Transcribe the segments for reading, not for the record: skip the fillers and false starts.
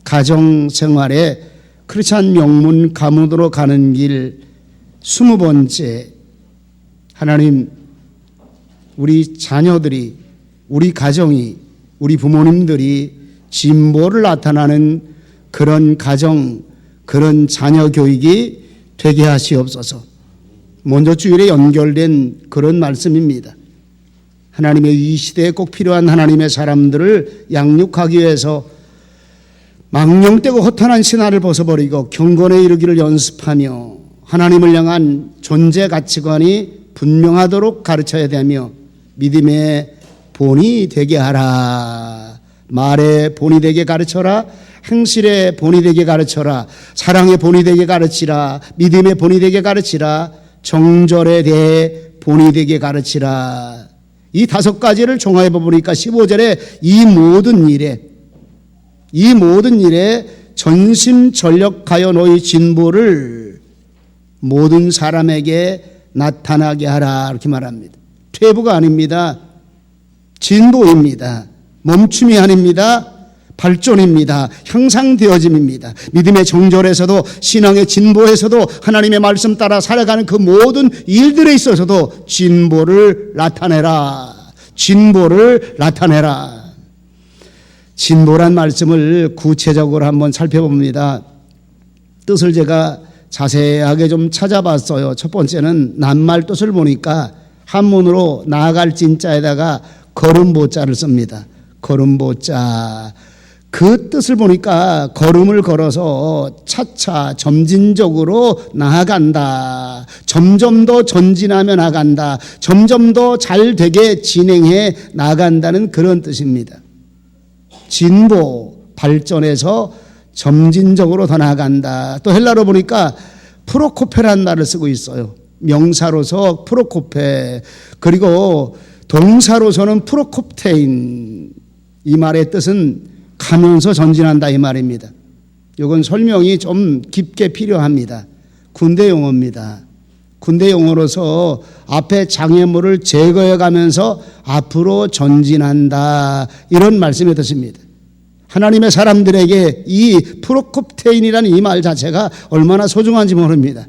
가정생활에 크리스찬 명문 가문으로 가는 길 20번째, 하나님, 우리 자녀들이, 우리 가정이, 우리 부모님들이 진보를 나타나는 그런 가정, 그런 자녀 교육이 되게 하시옵소서. 먼저 주일에 연결된 그런 말씀입니다. 하나님의 이 시대에 꼭 필요한 하나님의 사람들을 양육하기 위해서 망령되고 허탄한 신화를 벗어버리고 경건에 이르기를 연습하며 하나님을 향한 존재 가치관이 분명하도록 가르쳐야 되며 믿음의 본이 되게 하라. 말의 본이 되게 가르쳐라. 행실의 본이 되게 가르쳐라. 사랑의 본이 되게 가르치라. 믿음의 본이 되게 가르치라. 정절에 대해 본이 되게 가르치라. 이 5가지를 종합해 보니까 15절에 이 모든 일에 전심전력하여 너희 진보를 모든 사람에게 나타나게 하라, 이렇게 말합니다. 퇴보가 아닙니다. 진보입니다. 멈춤이 아닙니다. 발전입니다. 향상되어짐입니다. 믿음의 정절에서도 신앙의 진보에서도 하나님의 말씀 따라 살아가는 그 모든 일들에 있어서도 진보를 나타내라. 진보를 나타내라. 진보란 말씀을 구체적으로 한번 살펴봅니다. 뜻을 제가 자세하게 좀 찾아봤어요. 첫 번째는 낱말 뜻을 보니까 한문으로 나아갈 진자에다가 걸음보자를 씁니다. 걸음보자. 그 뜻을 보니까 걸음을 걸어서 차차 점진적으로 나아간다. 점점 더 전진하며 나간다. 점점 더 잘 되게 진행해 나간다는 그런 뜻입니다. 진보, 발전해서 점진적으로 더 나아간다. 또 헬라로 보니까 프로코페라는 말을 쓰고 있어요. 명사로서 프로코페, 그리고 동사로서는 프로콥테인. 이 말의 뜻은 가면서 전진한다, 이 말입니다. 이건 설명이 좀 깊게 필요합니다. 군대 용어입니다. 군대 용어로서 앞에 장애물을 제거해 가면서 앞으로 전진한다, 이런 말씀의 뜻입니다. 하나님의 사람들에게 이 프로콥테인이라는 이 말 자체가 얼마나 소중한지 모릅니다.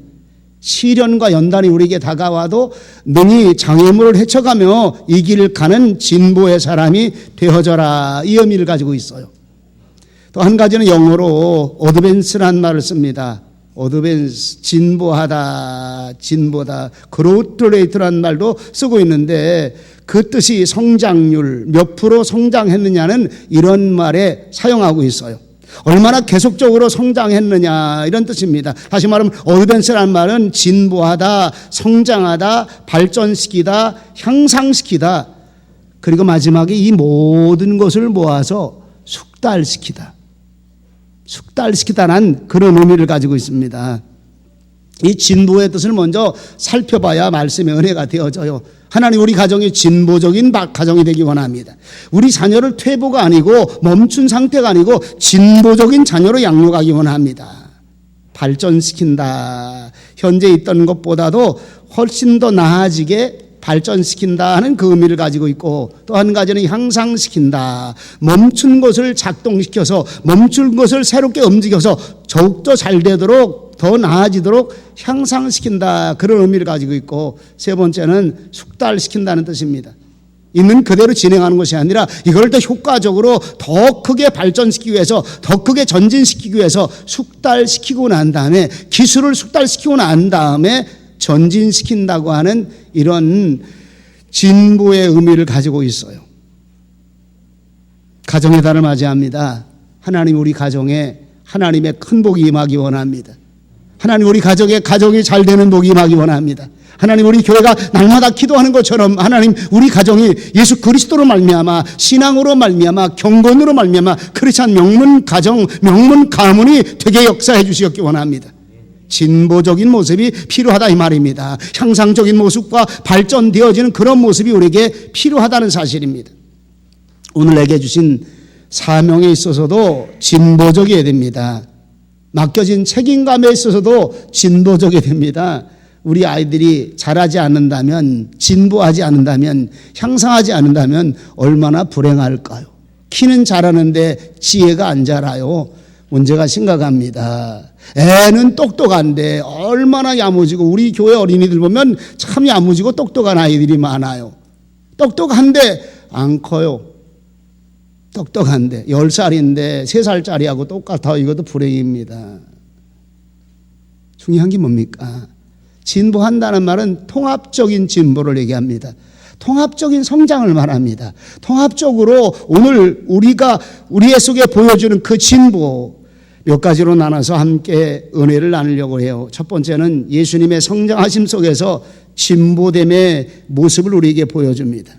시련과 연단이 우리에게 다가와도 능히 장애물을 헤쳐가며 이 길을 가는 진보의 사람이 되어져라, 이 의미를 가지고 있어요. 또 한 가지는 영어로 어드밴스라는 말을 씁니다. 어드밴스, 진보하다, 진보다. 그로우트 레이트라는 말도 쓰고 있는데 그 뜻이 성장률, 몇 프로 성장했느냐는 이런 말에 사용하고 있어요. 얼마나 계속적으로 성장했느냐, 이런 뜻입니다. 다시 말하면 어드밴스라는 말은 진보하다, 성장하다, 발전시키다, 향상시키다, 그리고 마지막에 이 모든 것을 모아서 숙달시키다. 숙달시키다는 그런 의미를 가지고 있습니다. 이 진보의 뜻을 먼저 살펴봐야 말씀의 은혜가 되어져요. 하나님, 우리 가정이 진보적인 가정이 되기 원합니다. 우리 자녀를 퇴보가 아니고 멈춘 상태가 아니고 진보적인 자녀로 양육하기 원합니다. 발전시킨다. 현재 있던 것보다도 훨씬 더 나아지게 발전시킨다 하는 그 의미를 가지고 있고, 또 한 가지는 향상시킨다. 멈춘 것을 작동시켜서, 멈춘 것을 새롭게 움직여서 더욱더 잘 되도록, 더 나아지도록 향상시킨다, 그런 의미를 가지고 있고, 세 번째는 숙달시킨다는 뜻입니다. 있는 그대로 진행하는 것이 아니라 이걸 더 효과적으로 더 크게 발전시키기 위해서, 더 크게 전진시키기 위해서 숙달시키고 난 다음에, 기술을 숙달시키고 난 다음에 전진시킨다고 하는 이런 진보의 의미를 가지고 있어요. 가정의 달을 맞이합니다. 하나님, 우리 가정에 하나님의 큰 복이 임하기 원합니다. 하나님, 우리 가정이 잘 되는 복이 임하기 원합니다. 하나님, 우리 교회가 날마다 기도하는 것처럼 하나님, 우리 가정이 예수 그리스도로 말미암아, 신앙으로 말미암아, 경건으로 말미암아 크리스찬 명문 가정, 명문 가문이 되게 역사해 주시기 원합니다. 진보적인 모습이 필요하다, 이 말입니다. 향상적인 모습과 발전되어지는 그런 모습이 우리에게 필요하다는 사실입니다. 오늘 내게 주신 사명에 있어서도 진보적이어야 됩니다. 맡겨진 책임감에 있어서도 진보적이어야 됩니다. 우리 아이들이 자라지 않는다면, 진보하지 않는다면, 향상하지 않는다면 얼마나 불행할까요? 키는 자라는데 지혜가 안 자라요. 문제가 심각합니다. 애는 똑똑한데 얼마나 야무지고, 우리 교회 어린이들 보면 참 야무지고 똑똑한 아이들이 많아요. 똑똑한데 안 커요. 똑똑한데 10살인데 3살짜리하고 똑같아. 이것도 불행입니다. 중요한 게 뭡니까? 진보한다는 말은 통합적인 진보를 얘기합니다. 통합적인 성장을 말합니다. 통합적으로 오늘 우리의 속에 보여주는 그 진보 몇 가지로 나눠서 함께 은혜를 나누려고 해요. 첫 번째는 예수님의 성장하심 속에서 진보됨의 모습을 우리에게 보여줍니다.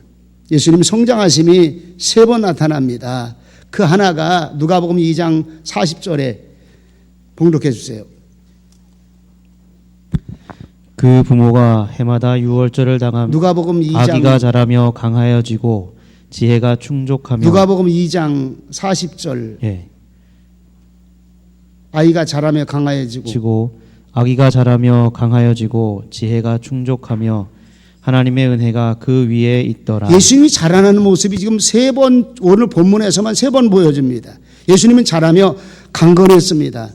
예수님 성장하심이 3번 나타납니다. 그 하나가 누가복음 2장 40절에 봉독해 주세요. 그 부모가 해마다 유월절을 당하며 누가복음 2장 아기가 자라며 강하여지고 지혜가 충족하며 누가복음 2장 40절 예. 아이가 자라며 강하여지고 아기가 자라며 강하여지고 지혜가 충족하며 하나님의 은혜가 그 위에 있더라. 예수님이 자라나는 모습이 지금 3번, 오늘 본문에서만 3번 보여줍니다. 예수님은 자라며 강건했습니다.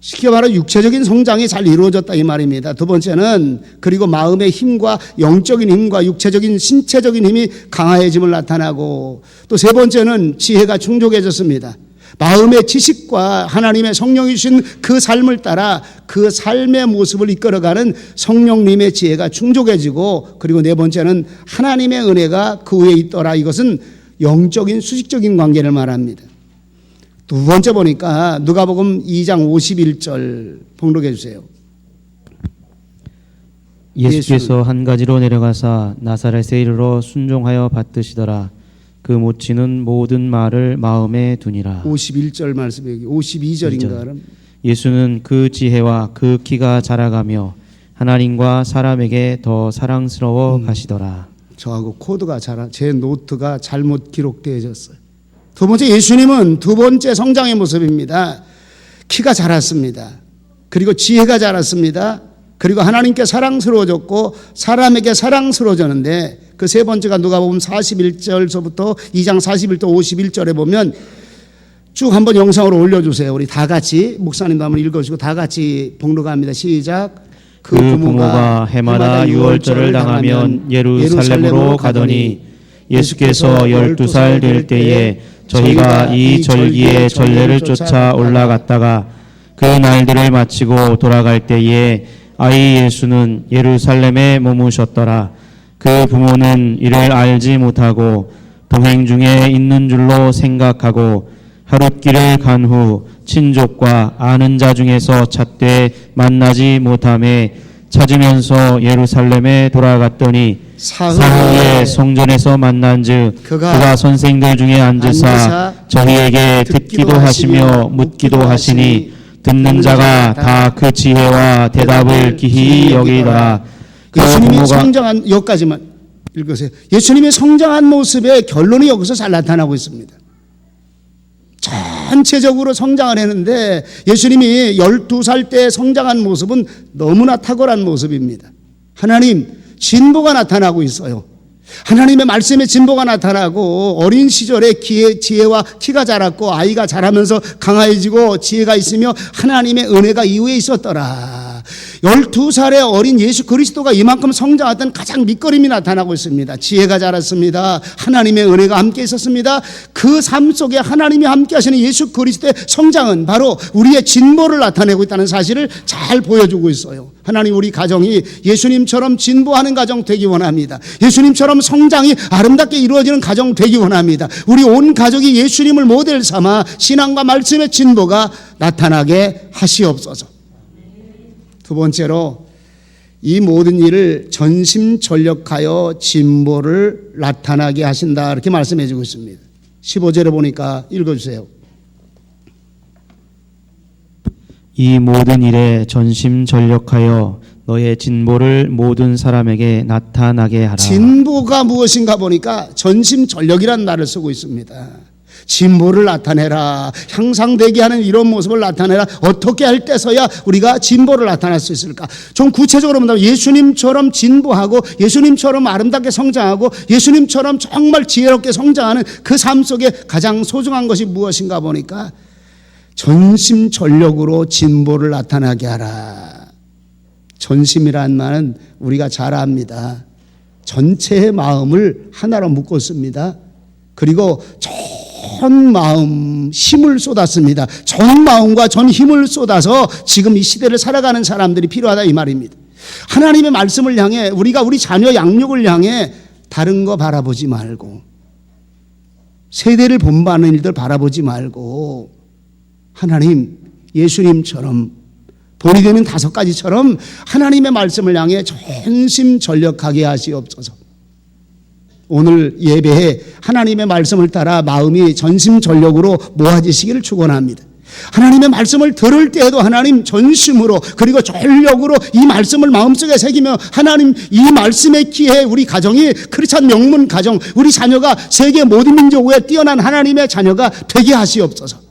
쉽게 말해 육체적인 성장이 잘 이루어졌다 이 말입니다. 두 번째는 그리고 마음의 힘과 영적인 힘과 육체적인 신체적인 힘이 강화해짐을 나타나고, 또 세 번째는 지혜가 충족해졌습니다. 마음의 지식과 하나님의 성령이 주신 그 삶을 따라 그 삶의 모습을 이끌어가는 성령님의 지혜가 충족해지고, 그리고 네 번째는 하나님의 은혜가 그 위에 있더라. 이것은 영적인 수식적인 관계를 말합니다. 두 번째 보니까 누가복음 2장 51절 봉독해 주세요. 예수께서 한 가지로 내려가사 나사렛에 이르러 순종하여 받드시더라. 그 모치는 모든 말을 마음에 두니라. 51절 말씀 여기 52절인가 그럼. 예수는 그 지혜와 그 키가 자라가며 하나님과 사람에게 더 사랑스러워 가시더라. 저하고 코드가 제 노트가 잘못 기록되어졌어요. 두 번째, 예수님은 두 번째 성장의 모습입니다. 키가 자랐습니다. 그리고 지혜가 자랐습니다. 그리고 하나님께 사랑스러워졌고 사람에게 사랑스러워졌는데, 그 세 번째가 누가복음 41절서부터 2장 41절 51절에 보면 쭉 한번 영상으로 올려주세요. 우리 다 같이, 목사님도 한번 읽어주시고 다 같이 봉독합니다. 시작. 그 부모가 해마다 유월절을 당하면 예루살렘으로 가더니 예수께서 12살 될 때에 저희가 이 절기의 전례를 쫓아 올라갔다가 그 날들을 마치고 돌아갈 때에 아이 예수는 예루살렘에 머무셨더라. 그 부모는 이를 알지 못하고 동행 중에 있는 줄로 생각하고 하룻길을 간 후 친족과 아는 자 중에서 찾되 만나지 못하매 찾으면서 예루살렘에 돌아갔더니 사후에 성전에서 만난즉 그가 선생들 중에 앉으사 저희에게 듣기도 하시며 묻기도 하시니 듣는 자가 다 그 지혜와 대답을 기히 여기더라. 예수님이 성장한, 여기까지만 읽으세요. 예수님이 성장한 모습의 결론이 여기서 잘 나타나고 있습니다. 전체적으로 성장을 했는데 예수님이 12살 때 성장한 모습은 너무나 탁월한 모습입니다. 하나님 진보가 나타나고 있어요. 하나님의 말씀의 진보가 나타나고, 어린 시절에 지혜와 키가 자랐고 아이가 자라면서 강화해지고 지혜가 있으며 하나님의 은혜가 이후에 있었더라. 12살의 어린 예수 그리스도가 이만큼 성장했던 가장 밑거름이 나타나고 있습니다. 지혜가 자랐습니다. 하나님의 은혜가 함께 있었습니다. 그 삶 속에 하나님이 함께 하시는 예수 그리스도의 성장은 바로 우리의 진보를 나타내고 있다는 사실을 잘 보여주고 있어요. 하나님, 우리 가정이 예수님처럼 진보하는 가정 되기 원합니다. 예수님처럼 성장이 아름답게 이루어지는 가정 되기 원합니다. 우리 온 가족이 예수님을 모델 삼아 신앙과 말씀의 진보가 나타나게 하시옵소서. 두 번째로, 이 모든 일을 전심전력하여 진보를 나타나게 하신다, 이렇게 말씀해 주고 있습니다. 15절에 보니까 읽어주세요. 이 모든 일에 전심전력하여 너의 진보를 모든 사람에게 나타나게 하라. 진보가 무엇인가 보니까 전심전력이라는 말을 쓰고 있습니다. 진보를 나타내라, 향상되게 하는 이런 모습을 나타내라. 어떻게 할 때서야 우리가 진보를 나타낼 수 있을까? 좀 구체적으로 본다면 예수님처럼 진보하고 예수님처럼 아름답게 성장하고 예수님처럼 정말 지혜롭게 성장하는 그 삶 속에 가장 소중한 것이 무엇인가 보니까 전심전력으로 진보를 나타나게 하라. 전심이라는 말은 우리가 잘 압니다. 전체의 마음을 하나로 묶었습니다. 그리고 전 마음 힘을 쏟았습니다. 전 마음과 전 힘을 쏟아서 지금 이 시대를 살아가는 사람들이 필요하다 이 말입니다. 하나님의 말씀을 향해 우리가 우리 자녀 양육을 향해 다른 거 바라보지 말고 세대를 본받는 일들 바라보지 말고 하나님 예수님처럼 본이 되면 5가지처럼 하나님의 말씀을 향해 전심전력하게 하시옵소서. 오늘 예배에 하나님의 말씀을 따라 마음이 전심전력으로 모아지시기를 축원합니다. 하나님의 말씀을 들을 때에도 하나님 전심으로 그리고 전력으로 이 말씀을 마음속에 새기며 하나님 이 말씀에 기해 우리 가정이 크리스찬 명문 가정, 우리 자녀가 세계 모든 민족에 뛰어난 하나님의 자녀가 되게 하시옵소서.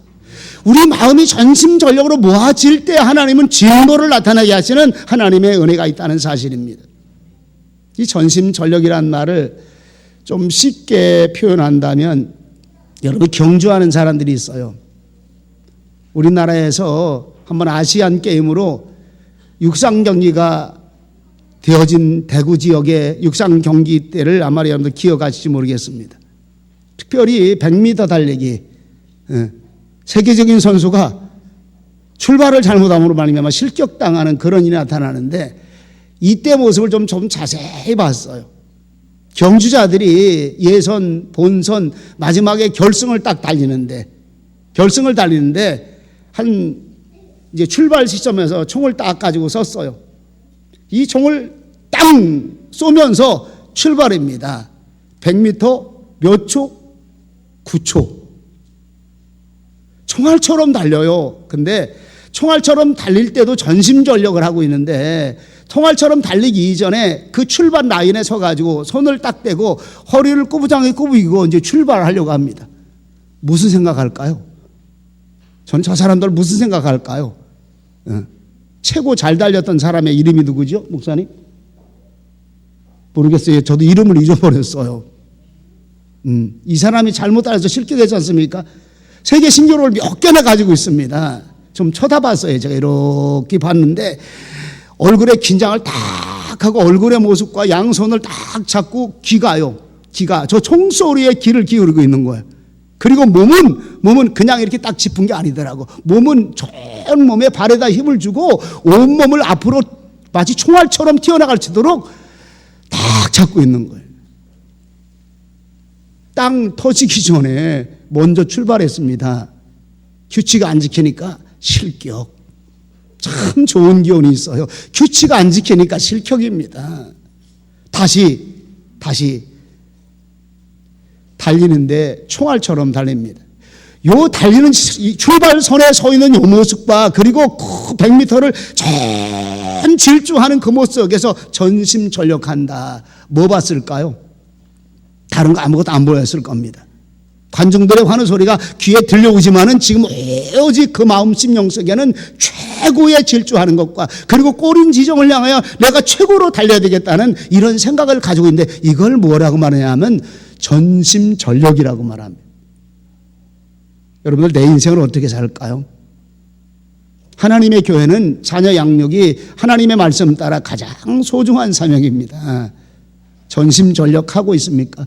우리 마음이 전심전력으로 모아질 때 하나님은 진보를 나타나게 하시는 하나님의 은혜가 있다는 사실입니다. 이 전심전력이라는 말을 좀 쉽게 표현한다면 여러분 경주하는 사람들이 있어요. 우리나라에서 한번 아시안 게임으로 육상 경기가 되어진 대구 지역의 육상 경기 때를 아마 여러분들 기억하실지 모르겠습니다. 특별히 100m 달리기 세계적인 선수가 출발을 잘못함으로 말미암아 실격당하는 그런 일이 나타나는데 이때 모습을 좀 자세히 봤어요. 경주자들이 예선, 본선, 마지막에 결승을 달리는데 한 이제 출발 시점에서 총을 딱 가지고 섰어요. 이 총을 땅 쏘면서 출발입니다. 100m 몇 초? 9초. 총알처럼 달려요. 근데 총알처럼 달릴 때도 전심전력을 하고 있는데 총알처럼 달리기 이전에 그 출발 라인에 서가지고 손을 딱 대고 허리를 꾸부장하게 꾸부이고 이제 출발하려고 합니다. 무슨 생각할까요? 저는 저 사람들 무슨 생각할까요? 최고 잘 달렸던 사람의 이름이 누구죠? 목사님? 모르겠어요. 저도 이름을 잊어버렸어요. 이 사람이 잘못 달려서 실격했지 않습니까? 세계 신기록을 몇 개나 가지고 있습니다. 좀 쳐다봤어요. 제가 이렇게 봤는데 얼굴에 긴장을 딱 하고 얼굴의 모습과 양손을 딱 잡고 귀가 저 총소리에 귀를 기울이고 있는 거예요. 그리고 몸은 그냥 이렇게 딱 짚은 게 아니더라고. 몸은 전 몸에 발에다 힘을 주고 온몸을 앞으로 마치 총알처럼 튀어나갈지도록 딱 잡고 있는 거예요. 땅 터지기 전에 먼저 출발했습니다. 규칙 안 지키니까 실격. 참 좋은 기운이 있어요. 규칙 안 지키니까 실격입니다. 다시 달리는데 총알처럼 달립니다. 요 달리는 출발선에 서 있는 요 모습과 그리고 100m를 전 질주하는 그 모습 속에서 전심전력한다. 뭐 봤을까요? 다른 거 아무것도 안 보였을 겁니다. 관중들의 환호 소리가 귀에 들려오지만은 지금 오직 그 마음 심령 속에는 최고의 질주하는 것과 그리고 꼬린 지점을 향하여 내가 최고로 달려야 되겠다는 이런 생각을 가지고 있는데 이걸 뭐라고 말하냐면 전심전력이라고 말합니다. 여러분들 내 인생을 어떻게 살까요? 하나님의 교회는 자녀 양육이 하나님의 말씀 따라 가장 소중한 사명입니다. 전심전력하고 있습니까?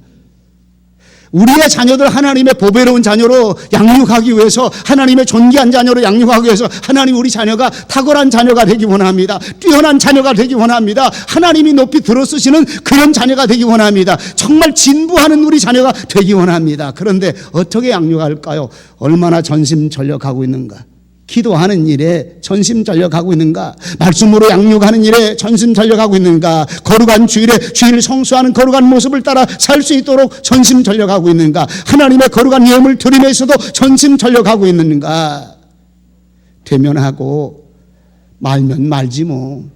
우리의 자녀들 하나님의 보배로운 자녀로 양육하기 위해서 하나님의 존귀한 자녀로 양육하기 위해서 하나님 우리 자녀가 탁월한 자녀가 되기 원합니다. 뛰어난 자녀가 되기 원합니다. 하나님이 높이 들어쓰시는 그런 자녀가 되기 원합니다. 정말 진부하는 우리 자녀가 되기 원합니다. 그런데 어떻게 양육할까요? 얼마나 전심전력하고 있는가? 기도하는 일에 전심전력하고 있는가? 말씀으로 양육하는 일에 전심전력하고 있는가? 거룩한 주일에 주일 성수하는 거룩한 모습을 따라 살 수 있도록 전심전력하고 있는가? 하나님의 거룩한 예물을 드리면서도 전심전력하고 있는가? 되면 하고 말면 말지 뭐.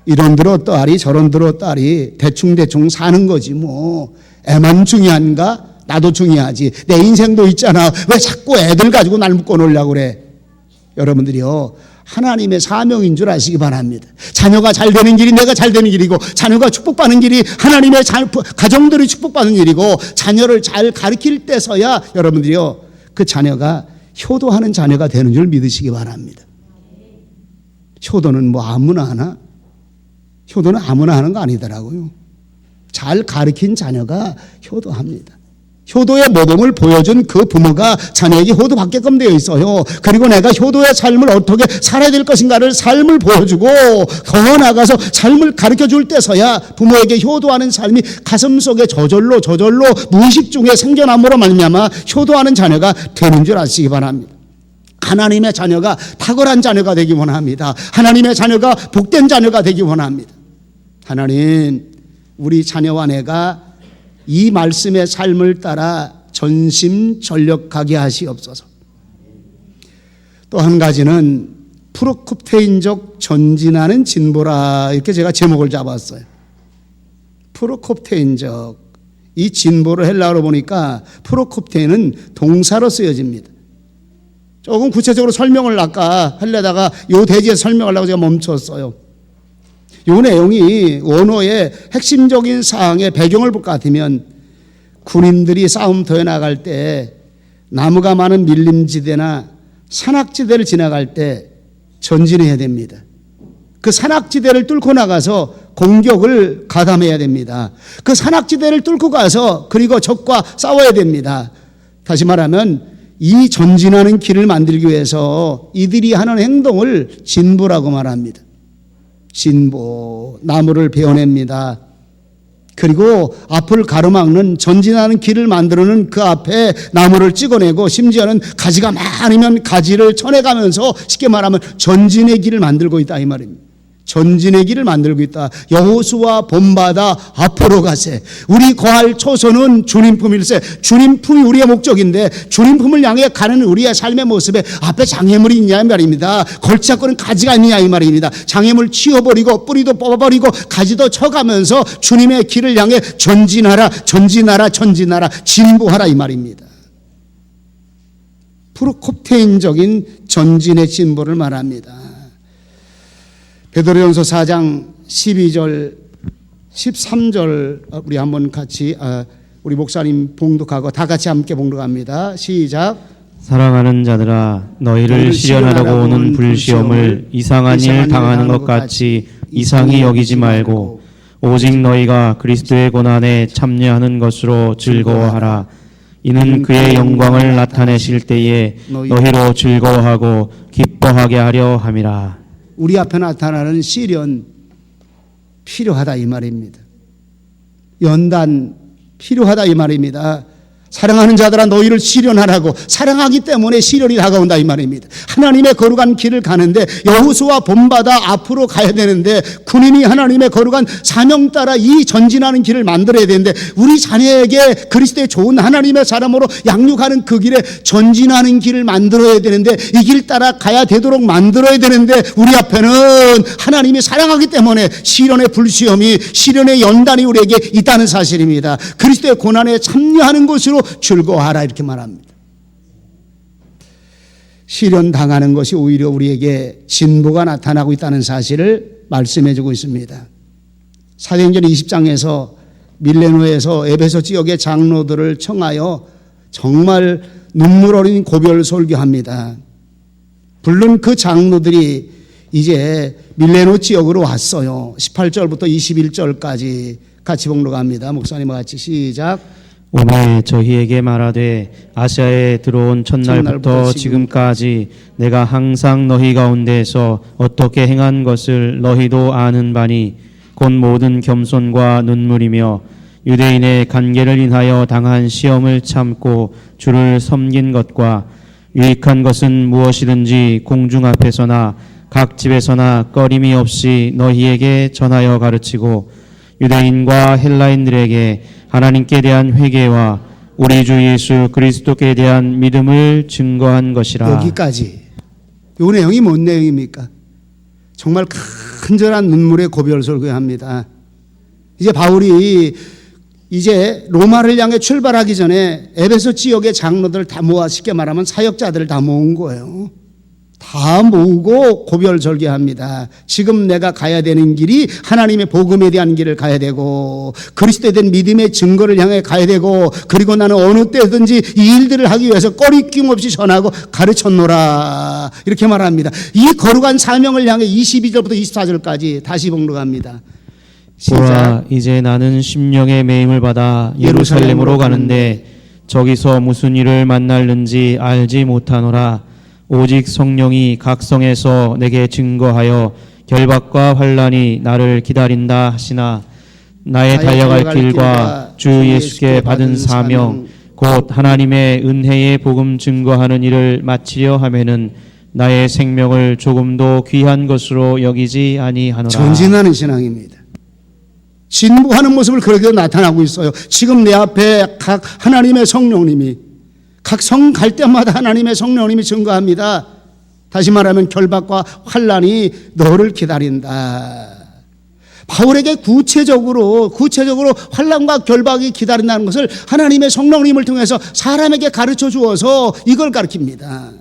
이런 들어 딸이 저런 들어 딸이 대충 사는 거지 뭐. 애만 중요한가? 나도 중요하지. 내 인생도 있잖아. 왜 자꾸 애들 가지고 날 묶어놓으려고 그래? 여러분들이요 하나님의 사명인 줄 아시기 바랍니다. 자녀가 잘 되는 길이 내가 잘 되는 길이고 자녀가 축복받는 길이 하나님의 가정들이 축복받는 길이고 자녀를 잘 가르칠 때서야 여러분들이요 그 자녀가 효도하는 자녀가 되는 줄 믿으시기 바랍니다. 효도는 뭐 아무나 하나? 효도는 아무나 하는 거 아니더라고요. 잘 가르친 자녀가 효도합니다. 효도의 모범을 보여준 그 부모가 자녀에게 효도받게끔 되어 있어요. 그리고 내가 효도의 삶을 어떻게 살아야 될 것인가를 삶을 보여주고 더 나아가서 삶을 가르쳐줄 때서야 부모에게 효도하는 삶이 가슴속에 저절로 무의식 중에 생겨남으로 말미암아 효도하는 자녀가 되는 줄 아시기 바랍니다. 하나님의 자녀가 탁월한 자녀가 되기 원합니다. 하나님의 자녀가 복된 자녀가 되기 원합니다. 하나님, 우리 자녀와 내가 이 말씀의 삶을 따라 전심전력하게 하시옵소서. 또 한 가지는 프로콥테인적 전진하는 진보라, 이렇게 제가 제목을 잡았어요. 프로콥테인적, 이 진보를 헬라어로 보니까 프로콥테인은 동사로 쓰여집니다. 조금 구체적으로 설명을 아까 하려다가 요 대지에서 설명하려고 제가 멈췄어요. 요 내용이 원어의 핵심적인 사항의 배경을 볼 것 같으면 군인들이 싸움터에 나갈 때 나무가 많은 밀림지대나 산악지대를 지나갈 때 전진해야 됩니다. 그 산악지대를 뚫고 나가서 공격을 가담해야 됩니다. 그 산악지대를 뚫고 가서 그리고 적과 싸워야 됩니다. 다시 말하면 이 전진하는 길을 만들기 위해서 이들이 하는 행동을 진보라고 말합니다. 진보, 나무를 베어냅니다. 그리고 앞을 가로막는 전진하는 길을 만들어는 그 앞에 나무를 찍어내고 심지어는 가지가 많으면 가지를 쳐내가면서 쉽게 말하면 전진의 길을 만들고 있다 이 말입니다. 전진의 길을 만들고 있다. 여호수아 본받아 앞으로 가세. 우리 거할 초소는 주님 품일세. 주님 품이 우리의 목적인데 주님 품을 향해 가는 우리의 삶의 모습에 앞에 장애물이 있냐 이 말입니다. 걸치잡고는 가지가 있느냐 이 말입니다. 장애물 치워버리고 뿌리도 뽑아버리고 가지도 쳐가면서 주님의 길을 향해 전진하라 진보하라 이 말입니다. 프로콥테인적인 전진의 진보를 말합니다. 베드로전서 4장 12절 13절 우리 한번 같이 우리 목사님 봉독하고 다 같이 함께 봉독합니다. 시작. 사랑하는 자들아, 너희를 시련하려고 오는 불시험을 이상한 일 당하는 것 같이 이상히 여기지 말고 오직 너희가 그리스도의 고난에 참여하는 것으로 즐거워하라. 이는 그의 영광을 나타내실 때에 너희로 즐거워하고 기뻐하게 하려 함이라. 우리 앞에 나타나는 시련 필요하다 이 말입니다. 연단 필요하다 이 말입니다. 사랑하는 자들아 너희를 시련하라고, 사랑하기 때문에 시련이 다가온다 이 말입니다. 하나님의 거룩한 길을 가는데 여호수아 본받아 앞으로 가야 되는데 군인이 하나님의 거룩한 사명 따라 이 전진하는 길을 만들어야 되는데 우리 자녀에게 그리스도의 좋은 하나님의 사람으로 양육하는 그 길에 전진하는 길을 만들어야 되는데 이 길 따라 가야 되도록 만들어야 되는데 우리 앞에는 하나님이 사랑하기 때문에 시련의 불시험이, 시련의 연단이 우리에게 있다는 사실입니다. 그리스도의 고난에 참여하는 것으로 즐거워하라 이렇게 말합니다. 시련 당하는 것이 오히려 우리에게 진보가 나타나고 있다는 사실을 말씀해 주고 있습니다. 사도행전 20장에서 밀레노에서 에베소 지역의 장로들을 청하여 정말 눈물 어린 고별 설교합니다. 물론 그 장로들이 이제 밀레노 지역으로 왔어요. 18절부터 21절까지 같이 봉독합니다. 목사님과 같이 시작. 오늘 저희에게 말하되 아시아에 들어온 첫날부터 지금까지 내가 항상 너희 가운데에서 어떻게 행한 것을 너희도 아는 바니 곧 모든 겸손과 눈물이며 유대인의 관계를 인하여 당한 시험을 참고 주를 섬긴 것과 유익한 것은 무엇이든지 공중 앞에서나 각 집에서나 꺼림이 없이 너희에게 전하여 가르치고 유대인과 헬라인들에게 하나님께 대한 회개와 우리 주 예수 그리스도께 대한 믿음을 증거한 것이라. 여기까지. 이 내용이 뭔 내용입니까? 정말 간절한 눈물의 고별 설교합니다. 이제 바울이 이제 로마를 향해 출발하기 전에 에베소 지역의 장로들 다 모아, 쉽게 말하면 사역자들을 다 모은 거예요. 다 모으고 고별절개합니다. 지금 내가 가야 되는 길이 하나님의 복음에 대한 길을 가야 되고 그리스도에 대한 믿음의 증거를 향해 가야 되고 그리고 나는 어느 때든지 이 일들을 하기 위해서 꺼리낌 없이 전하고 가르쳤노라 이렇게 말합니다. 이 거룩한 사명을 향해 22절부터 24절까지 다시 봉독합니다. 보라, 이제 나는 심령의 매임을 받아 예루살렘으로 가는데 저기서 무슨 일을 만날는지 알지 못하노라. 오직 성령이 각 성에서 내게 증거하여 결박과 환난이 나를 기다린다 하시나 나의 달려갈 길과 주 예수께 받은 사명 곧 하나님의 은혜의 복음 증거하는 일을 마치려 하면은 나의 생명을 조금도 귀한 것으로 여기지 아니하노라. 전진하는 신앙입니다. 진보하는 모습을 그렇게 나타나고 있어요. 지금 내 앞에 각 하나님의 성령님이 각 성 갈 때마다 하나님의 성령님이 증거합니다. 다시 말하면 결박과 환난이 너를 기다린다. 바울에게 구체적으로 환난과 결박이 기다린다는 것을 하나님의 성령님을 통해서 사람에게 가르쳐 주어서 이걸 가르칩니다.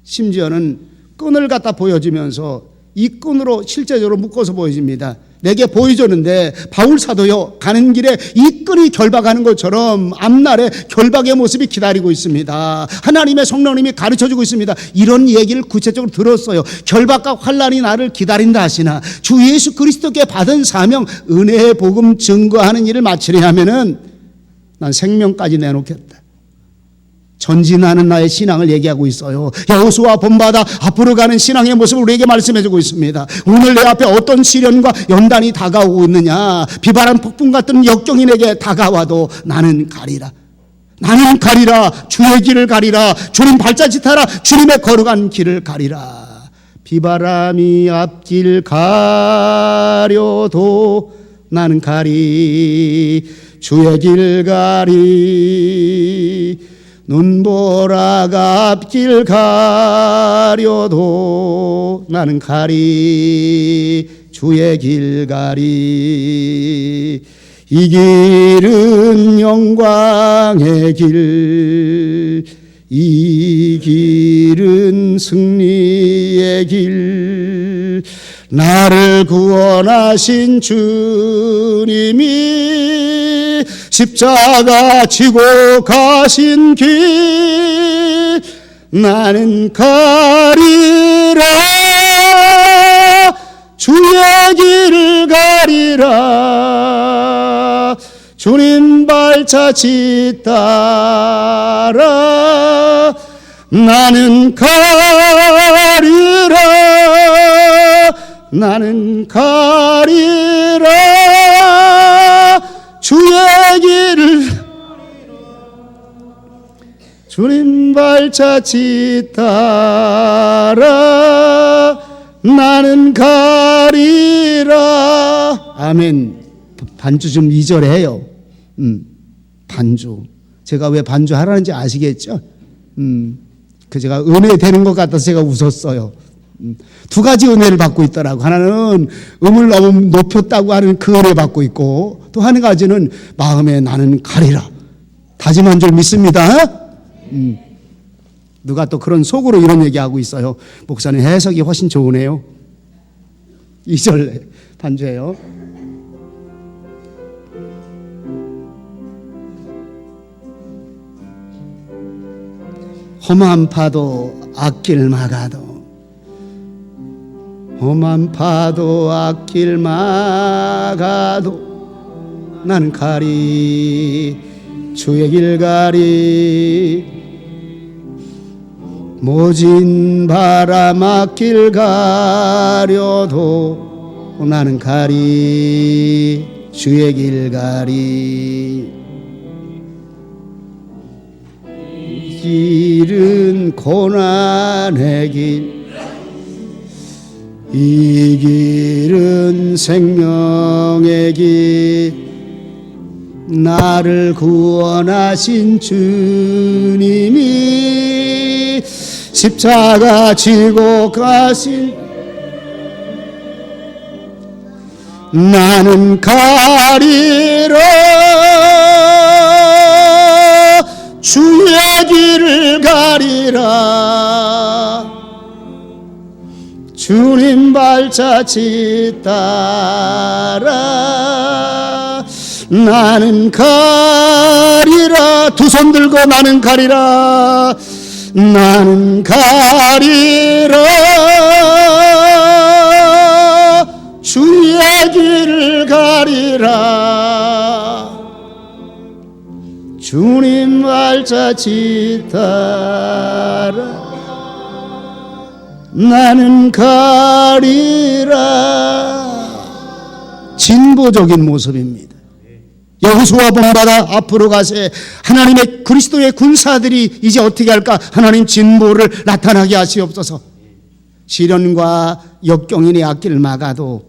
심지어는 끈을 갖다 보여주면서 이 끈으로 실제적으로 묶어서 보여줍니다. 내게 보여줬는데 바울 사도요 가는 길에 이 끈이 결박하는 것처럼 앞날에 결박의 모습이 기다리고 있습니다. 하나님의 성령님이 가르쳐주고 있습니다. 이런 얘기를 구체적으로 들었어요. 결박과 환난이 나를 기다린다 하시나 주 예수 그리스도께 받은 사명 은혜의 복음 증거하는 일을 마치려 하면은 난 생명까지 내놓겠다. 전진하는 나의 신앙을 얘기하고 있어요. 여호수아 본받아 앞으로 가는 신앙의 모습을 우리에게 말씀해주고 있습니다. 오늘 내 앞에 어떤 시련과 연단이 다가오고 있느냐, 비바람 폭풍 같은 역경이 내게 다가와도 나는 가리라. 나는 가리라. 주의 길을 가리라. 주님 발자취하라. 주님의 거룩한 길을 가리라. 비바람이 앞길 가려도 나는 가리. 주의 길 가리. 눈보라가 앞길 가려도 나는 가리. 주의 길 가리. 이 길은 영광의 길, 이 길은 승리의 길. 나를 구원하신 주님이 십자가 지고 가신 길 나는 가리라. 주의 길을 가리라. 주님 발자취 따라 나는 가리라. 나는 가리라. 주의 길을 주님 발자취 따라 나는 가리라. 아멘. 반주 좀 2절에 해요. 반주. 제가 왜 반주 하라는지 아시겠죠? 제가 은혜 되는 것 같아서 제가 웃었어요. 두 가지 은혜를 받고 있더라고. 하나는 음을 너무 높였다고 하는 그 은혜 받고 있고, 또 한 가지는 마음에 나는 가리라 다짐한 줄 믿습니다. 누가 또 그런 속으로 이런 얘기하고 있어요. 목사님 해석이 훨씬 좋으네요. 2절 반주예요. 험한 파도 앞길 막아도, 험한 파도 앞길 막아도 나는 가리. 주의 길 가리. 모진 바람 앞길 가려도 나는 가리. 주의 길 가리. 이 길은 고난의 길, 이 길은 생명의 길. 나를 구원하신 주님이 십자가 지고 가신 나는 가리라. 주의 길을 가리라. 발자취 따라 나는 가리라. 두 손 들고 나는 가리라. 나는 가리라. 주의 길을 가리라. 주님 발자취 따라 나는 가리라. 진보적인 모습입니다. 여호수아 본받아 앞으로 가세. 하나님의 그리스도의 군사들이 이제 어떻게 할까? 하나님 진보를 나타나게 하시옵소서. 시련과 역경이 내 앞길을 막아도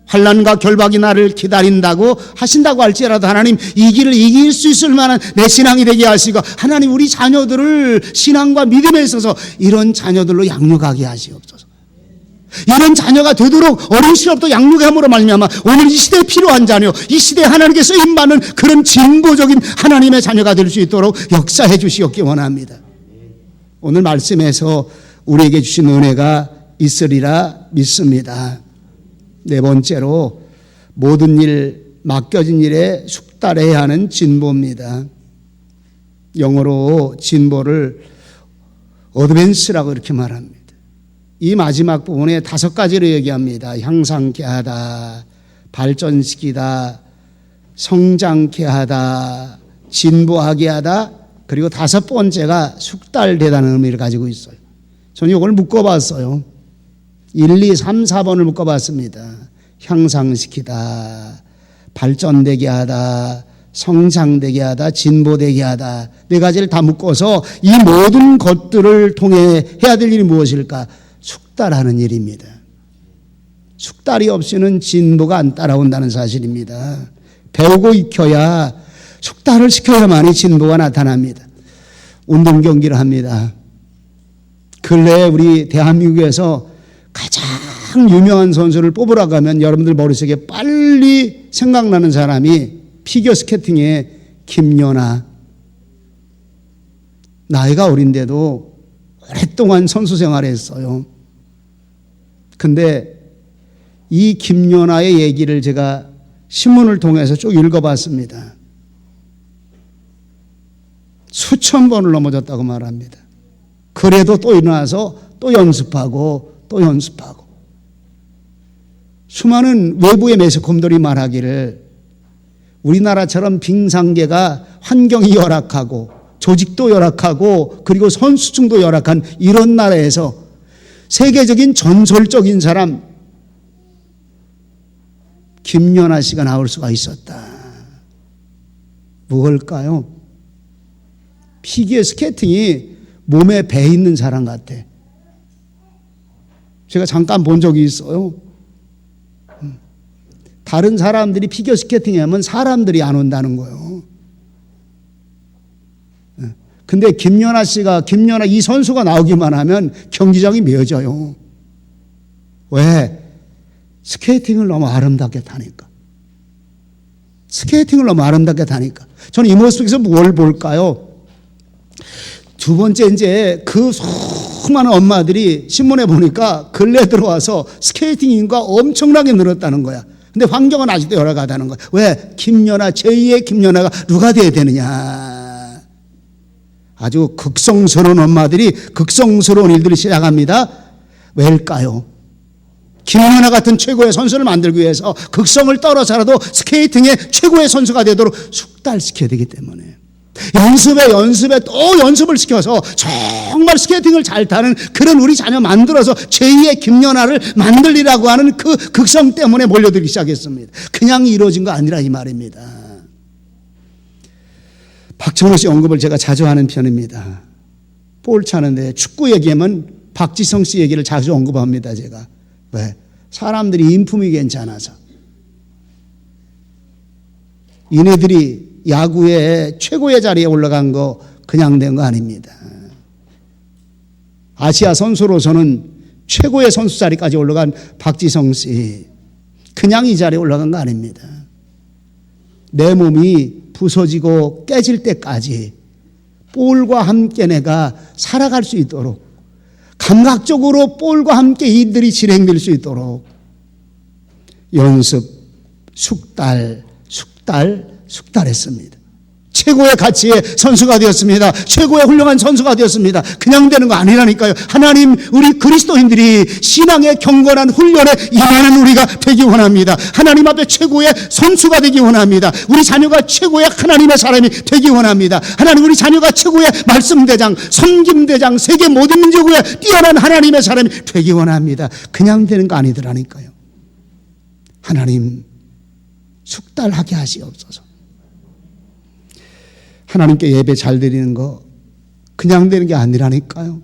환난과 결박이 나를 기다린다고 하신다고 할지라도 하나님 이 길을 이길 수 있을 만한 내 신앙이 되게 하시고, 하나님 우리 자녀들을 신앙과 믿음에 있어서 이런 자녀들로 양육하게 하시옵소서. 이런 자녀가 되도록 어린 시절부터 양육함으로 말미암아 오늘 이 시대에 필요한 자녀, 이 시대에 하나님께 쓰임받는 그런 진보적인 하나님의 자녀가 될 수 있도록 역사해 주시옵기 원합니다. 오늘 말씀에서 우리에게 주신 은혜가 있으리라 믿습니다. 네 번째로 모든 일, 맡겨진 일에 숙달해야 하는 진보입니다. 영어로 진보를 어드밴스라고 이렇게 말합니다. 이 마지막 부분에 5가지로 얘기합니다. 향상케 하다, 발전시키다, 성장케 하다, 진보하게 하다, 그리고 5번째가 숙달되다는 의미를 가지고 있어요. 저는 이걸 묶어봤어요. 1, 2, 3, 4번을 묶어봤습니다. 향상시키다, 발전되게 하다, 성장되게 하다, 진보되게 하다. 4가지를 다 묶어서 이 모든 것들을 통해 해야 될 일이 무엇일까? 숙달하는 일입니다. 숙달이 없이는 진보가 안 따라온다는 사실입니다. 배우고 익혀야, 숙달을 시켜야만이 진보가 나타납니다. 운동 경기를 합니다. 근래에 우리 대한민국에서 가장 유명한 선수를 뽑으라고 하면 여러분들 머릿속에 빨리 생각나는 사람이 피겨스케이팅의 김연아. 나이가 어린데도 오랫동안 선수 생활을 했어요. 근데 이 김연아의 얘기를 제가 신문을 통해서 쭉 읽어봤습니다. 수천 번을 넘어졌다고 말합니다. 그래도 또 일어나서 또 연습하고 또 연습하고. 수많은 외부의 매스컴들이 말하기를 우리나라처럼 빙상계가 환경이 열악하고 조직도 열악하고 그리고 선수층도 열악한 이런 나라에서 세계적인 전설적인 사람 김연아 씨가 나올 수가 있었다. 무엇일까요? 피겨 스케이팅이 몸에 배 있는 사람 같아. 제가 잠깐 본 적이 있어요. 다른 사람들이 피겨 스케이팅 하면 사람들이 안 온다는 거예요. 근데 김연아 이 선수가 나오기만 하면 경기장이 메어져요. 왜? 스케이팅을 너무 아름답게 타니까. 스케이팅을 너무 아름답게 타니까. 저는 이 모습에서 뭘 볼까요? 두 번째, 이제 그 수많은 엄마들이 신문에 보니까 근래 들어와서 스케이팅 인구가 엄청나게 늘었다는 거야. 근데 환경은 아직도 열악하다는 거야. 왜? 김연아, 제2의 김연아가 누가 돼야 되느냐. 아주 극성스러운 엄마들이 극성스러운 일들을 시작합니다. 왜일까요? 김연아 같은 최고의 선수를 만들기 위해서 극성을 떨어서라도 스케이팅의 최고의 선수가 되도록 숙달시켜야 되기 때문에 연습에 또 연습을 시켜서 정말 스케이팅을 잘 타는 그런 우리 자녀 만들어서 제2의 김연아를 만들리라고 하는 그 극성 때문에 몰려들기 시작했습니다. 그냥 이루어진 거 아니라 이 말입니다. 박찬호 씨 언급을 제가 자주 하는 편입니다. 볼 차는데 축구 얘기하면 박지성 씨 얘기를 자주 언급합니다. 제가. 왜? 사람들이 인품이 괜찮아서. 이네들이 야구의 최고의 자리에 올라간 거 그냥 된 거 아닙니다. 아시아 선수로서는 최고의 선수 자리까지 올라간 박지성 씨, 그냥 이 자리에 올라간 거 아닙니다. 내 몸이 부서지고 깨질 때까지 볼과 함께 내가 살아갈 수 있도록, 감각적으로 볼과 함께 일들이 진행될 수 있도록 연습, 숙달했습니다. 최고의 가치의 선수가 되었습니다. 최고의 훌륭한 선수가 되었습니다. 그냥 되는 거 아니라니까요. 하나님, 우리 그리스도인들이 신앙의 경건한 훈련에 임하는 우리가 되기 원합니다. 하나님 앞에 최고의 선수가 되기 원합니다. 우리 자녀가 최고의 하나님의 사람이 되기 원합니다. 하나님, 우리 자녀가 최고의 말씀대장, 섬김대장, 세계 모든 민족에 뛰어난 하나님의 사람이 되기 원합니다. 그냥 되는 거 아니더라니까요. 하나님, 숙달하게 하시옵소서. 하나님께 예배 잘 드리는 거 그냥 되는 게 아니라니까요.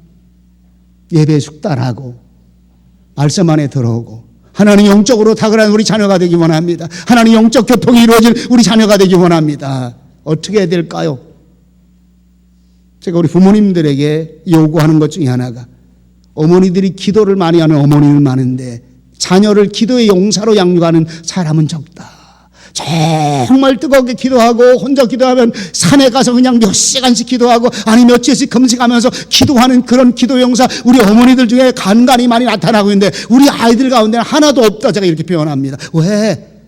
예배 숙달하고 말씀 안에 들어오고 하나님 영적으로 탁월한 우리 자녀가 되기 원합니다. 하나님 영적 교통이 이루어질 우리 자녀가 되기 원합니다. 어떻게 해야 될까요? 제가 우리 부모님들에게 요구하는 것 중에 하나가, 어머니들이 기도를 많이 하는 어머니는 많은데 자녀를 기도의 용사로 양육하는 사람은 적다. 정말 뜨겁게 기도하고 혼자 기도하면 산에 가서 그냥 몇 시간씩 기도하고 아니 며칠씩 금식하면서 기도하는 그런 기도 용사, 우리 어머니들 중에 간간히 많이 나타나고 있는데 우리 아이들 가운데는 하나도 없다. 제가 이렇게 표현합니다. 왜?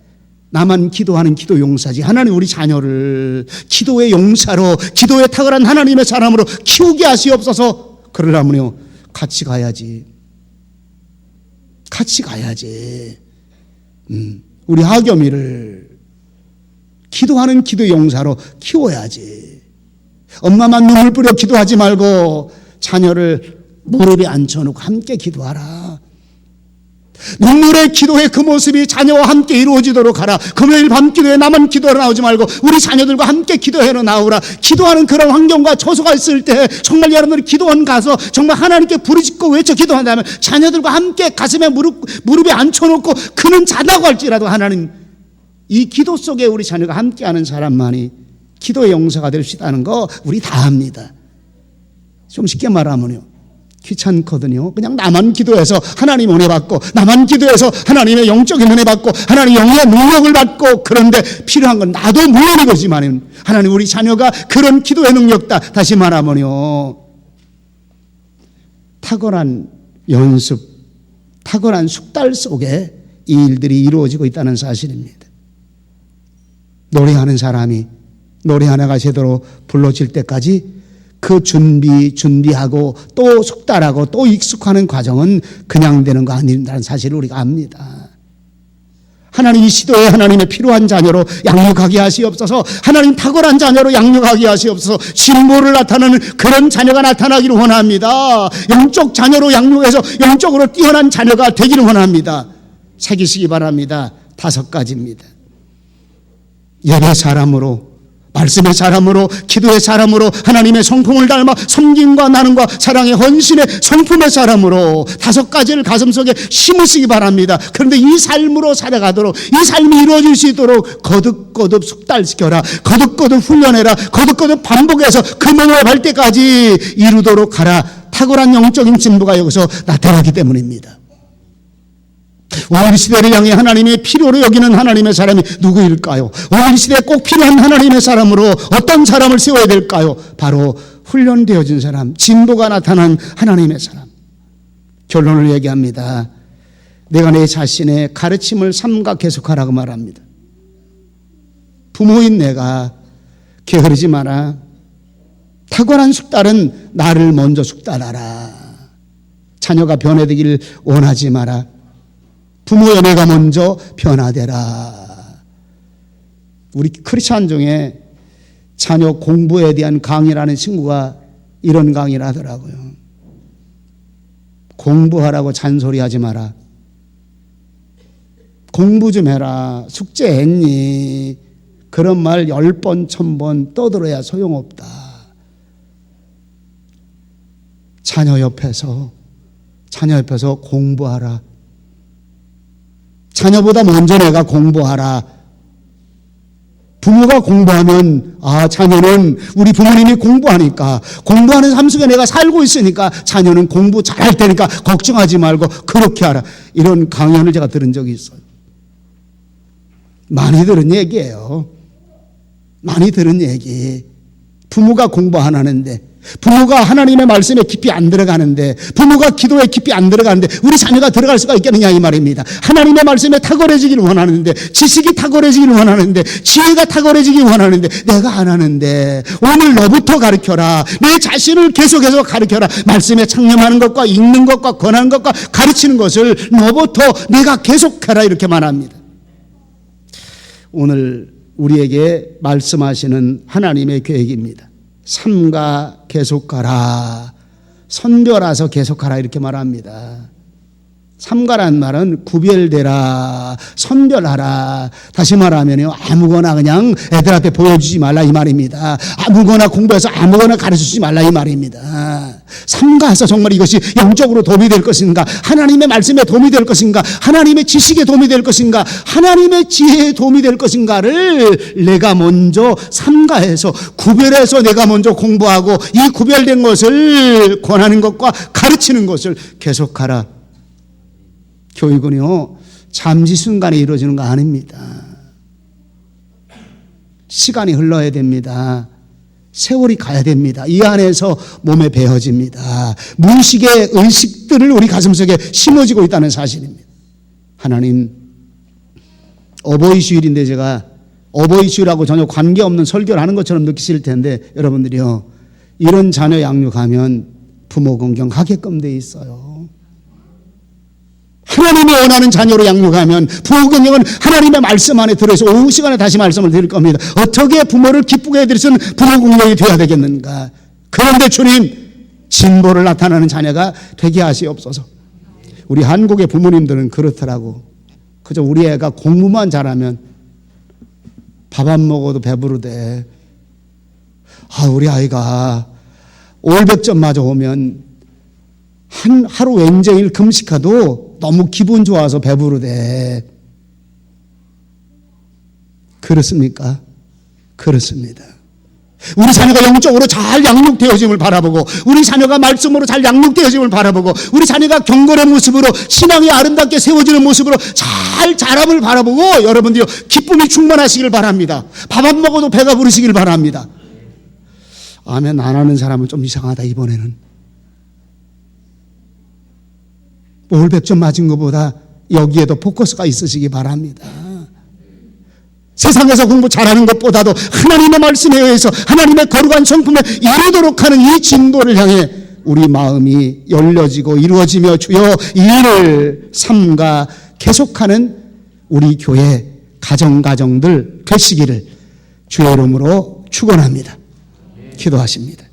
나만 기도하는 기도 용사지. 하나님 우리 자녀를 기도의 용사로, 기도에 탁월한 하나님의 사람으로 키우게 하시옵소서. 그러려면요, 같이 가야지. 우리 하겸이를 기도하는 기도 용사로 키워야지. 엄마만 눈물 뿌려 기도하지 말고 자녀를 무릎에 앉혀놓고 함께 기도하라. 눈물의 기도의 그 모습이 자녀와 함께 이루어지도록 하라. 금요일 밤 기도에 나만 기도하러 나오지 말고 우리 자녀들과 함께 기도하러 나오라. 기도하는 그런 환경과 처소가 있을 때 정말 여러분들이 기도원 가서 정말 하나님께 부르짖고 외쳐 기도한다면 자녀들과 함께 가슴에 무릎에 앉혀놓고 그는 자다고 할지라도 하나님, 이 기도 속에 우리 자녀가 함께하는 사람만이 기도의 용사가 될 수 있다는 거 우리 다 압니다. 좀 쉽게 말하면요, 귀찮거든요. 그냥 나만 기도해서 하나님 은혜 받고, 나만 기도해서 하나님의 영적인 은혜 받고, 하나님 영의 능력을 받고, 그런데 필요한 건 나도 물론이거지만 하나님 우리 자녀가 그런 기도의 능력다. 다시 말하면요, 탁월한 연습, 탁월한 숙달 속에 이 일들이 이루어지고 있다는 사실입니다. 노래하는 사람이 노래 하나가 제대로 불러질 때까지 그 준비하고 또 숙달하고 또 익숙하는 과정은 그냥 되는 거 아닌다는 사실을 우리가 압니다. 하나님, 이 시도에 하나님의 필요한 자녀로 양육하게 하시옵소서. 하나님 탁월한 자녀로 양육하게 하시옵소서. 진보를 나타내는 그런 자녀가 나타나기를 원합니다. 영적 자녀로 양육해서 영적으로 뛰어난 자녀가 되기를 원합니다. 새기시기 바랍니다. 5가지입니다. 예배 사람으로, 말씀의 사람으로, 기도의 사람으로, 하나님의 성품을 닮아 섬김과 나눔과 사랑의 헌신의 성품의 사람으로 5가지를 가슴속에 심으시기 바랍니다. 그런데 이 삶으로 살아가도록, 이 삶이 이루어질 수 있도록 거듭거듭 숙달시켜라. 거듭거듭 훈련해라. 거듭거듭 반복해서 그 몸을 갈 때까지 이루도록 하라. 탁월한 영적인 진보가 여기서 나타나기 때문입니다. 오늘 시대를 향해 하나님의 필요로 여기는 하나님의 사람이 누구일까요? 오늘 시대에 꼭 필요한 하나님의 사람으로 어떤 사람을 세워야 될까요? 바로 훈련되어진 사람, 진보가 나타난 하나님의 사람. 결론을 얘기합니다. 내가 내 자신의 가르침을 삼가 계속하라고 말합니다. 부모인 내가 게으르지 마라. 탁월한 숙달은 나를 먼저 숙달하라. 자녀가 변해되기를 원하지 마라. 부모의 내가 먼저 변화되라. 우리 크리스찬 중에 자녀 공부에 대한 강의라는 친구가 이런 강의를 하더라고요. 공부하라고 잔소리하지 마라. 공부 좀 해라. 숙제했니? 그런 말 10번, 1000번 떠들어야 소용없다. 자녀 옆에서 공부하라. 자녀보다 먼저 내가 공부하라. 부모가 공부하면 자녀는 우리 부모님이 공부하니까, 공부하는 삶 속에 내가 살고 있으니까 자녀는 공부 잘할 테니까 걱정하지 말고 그렇게 하라. 이런 강연을 제가 들은 적이 있어요. 많이 들은 얘기예요. 많이 들은 얘기. 부모가 공부 안 하는데, 부모가 하나님의 말씀에 깊이 안 들어가는데, 부모가 기도에 깊이 안 들어가는데 우리 자녀가 들어갈 수가 있겠느냐 이 말입니다. 하나님의 말씀에 탁월해지기를 원하는데, 지식이 탁월해지기를 원하는데, 지혜가 탁월해지기를 원하는데 내가 안 하는데, 오늘 너부터 가르쳐라. 내 자신을 계속해서 가르쳐라. 말씀에 창념하는 것과 읽는 것과 권하는 것과 가르치는 것을 너부터 내가 계속해라, 이렇게 말합니다. 오늘 우리에게 말씀하시는 하나님의 계획입니다. 삼가 계속하라, 선별하서 계속하라, 이렇게 말합니다. 삼가란 말은 구별되라, 선별하라. 다시 말하면요, 아무거나 그냥 애들 앞에 보여주지 말라 이 말입니다. 아무거나 공부해서 아무거나 가르쳐주지 말라 이 말입니다. 삼가해서 정말 이것이 영적으로 도움이 될 것인가, 하나님의 말씀에 도움이 될 것인가, 하나님의 지식에 도움이 될 것인가, 하나님의 지혜에 도움이 될 것인가를 내가 먼저 삼가해서 구별해서 내가 먼저 공부하고, 이 구별된 것을 권하는 것과 가르치는 것을 계속하라. 교육은요, 잠시 순간에 이루어지는 거 아닙니다. 시간이 흘러야 됩니다. 세월이 가야 됩니다. 이 안에서 몸에 배어집니다. 무의식의 의식들을 우리 가슴속에 심어지고 있다는 사실입니다. 하나님, 어버이 주일인데 제가 어버이 주일하고 전혀 관계없는 설교를 하는 것처럼 느끼실 텐데, 여러분들이요, 이런 자녀 양육하면 부모 공경하게끔 돼 있어요. 하나님이 원하는 자녀로 양육하면 부모 공경은 하나님의 말씀 안에 들어있어. 오후 시간에 다시 말씀을 드릴 겁니다. 어떻게 부모를 기쁘게 해드리는 부모 공경이 되어야 되겠는가. 그런데 주님, 진보를 나타나는 자녀가 되게 하시옵소서. 우리 한국의 부모님들은 그렇더라고. 그저 우리 애가 공부만 잘하면 밥 안 먹어도 배부르대. 우리 아이가 올백점 맞아 오면 하루 왼종일 금식하도 너무 기분 좋아서 배부르대. 그렇습니까? 그렇습니다. 우리 자녀가 영적으로 잘 양육되어짐을 바라보고, 우리 자녀가 말씀으로 잘 양육되어짐을 바라보고, 우리 자녀가 경건의 모습으로, 신앙이 아름답게 세워지는 모습으로 잘 자람을 바라보고, 여러분들이 기쁨이 충만하시길 바랍니다. 밥 안 먹어도 배가 부르시길 바랍니다. 아멘 안 하는 사람은 좀 이상하다. 이번에는 올백점 맞은 것보다 여기에도 포커스가 있으시기 바랍니다. 세상에서 공부 잘하는 것보다도 하나님의 말씀에 의해서 하나님의 거룩한 성품에 이르도록 하는 이 진도를 향해 우리 마음이 열려지고 이루어지며, 주여 이 일을 삼가 계속하는 우리 교회 가정들 되시기를 주의 이름으로 축원합니다. 기도하십니다.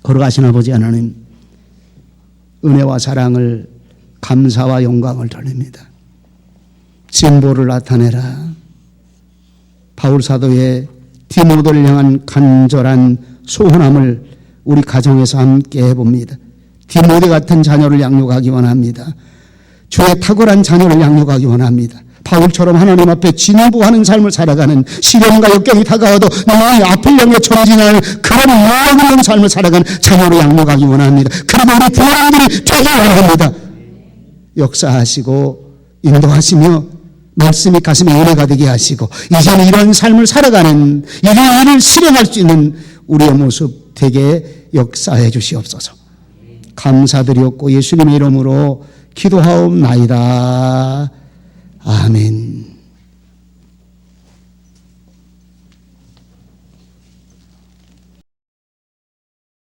거룩하신 아버지 하나님, 은혜와 사랑을, 감사와 영광을 돌립니다. 진보를 나타내라. 바울 사도의 디모데를 향한 간절한 소원함을 우리 가정에서 함께 해봅니다. 디모데 같은 자녀를 양육하기 원합니다. 주의 탁월한 자녀를 양육하기 원합니다. 바울처럼 하나님 앞에 진부하는 삶을 살아가는, 시련과 역경이 다가와도 나의 앞을 향해 전진하는 그런 영광 있는 삶을 살아가는 자녀를 양육하기 원합니다. 그리고 우리 부모님들이 되게 원합니다. 역사하시고 인도하시며 말씀이 가슴에 은혜가 되게 하시고, 이제는 이런 삶을 살아가는, 이런 일을 실행할 수 있는 우리의 모습 되게 역사해 주시옵소서. 감사드리옵고 예수님의 이름으로 기도하옵나이다. 아멘.